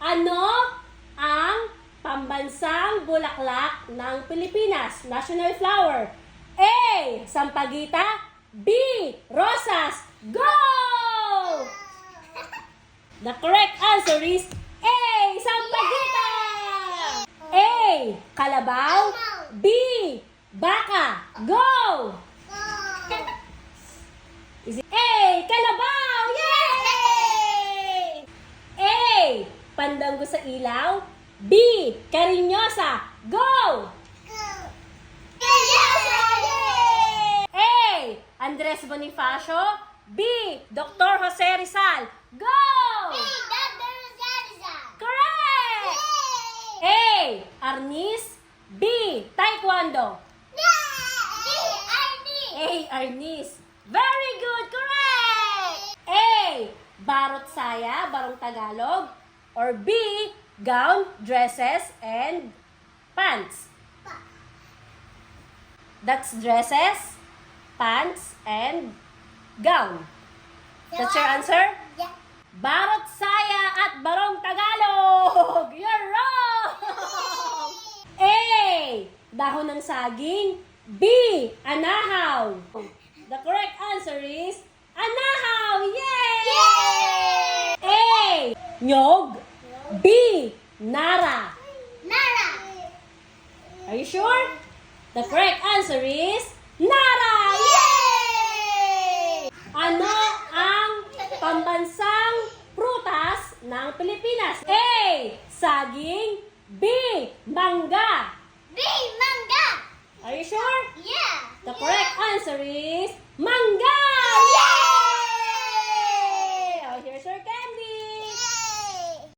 Ano ang pambansang bulaklak ng Pilipinas? National flower. A. Sampaguita. B. Rosas. Go! The correct answer is A. Sampaguita. A. Kalabaw. B. Baka. Go! Is it A. Kalabaw? Yay! A. Pandango sa ilaw. B. Karinyosa. Go! A. Andres Bonifacio. B. Dr. Jose Rizal. Go! Correct! A. Arnis. B. Taekwondo. A. Arnis. Very good! Correct! A. Barot saya, barong Tagalog. Or B. Gown, dresses, and pants. That's dresses, pants, and gown. That's your answer? Yeah. Barot saya at barong Tagalog! You're wrong! A. Dahon ng saging. B. Anahaw. The correct answer is anahaw! Yay! A. Nyog. B. Nara. Are you sure? The correct answer is Nara! Yay! Ano ang pambansang prutas ng Pilipinas? A. Saging. B. Mangga. Are you sure? The correct answer is mangga! Yay!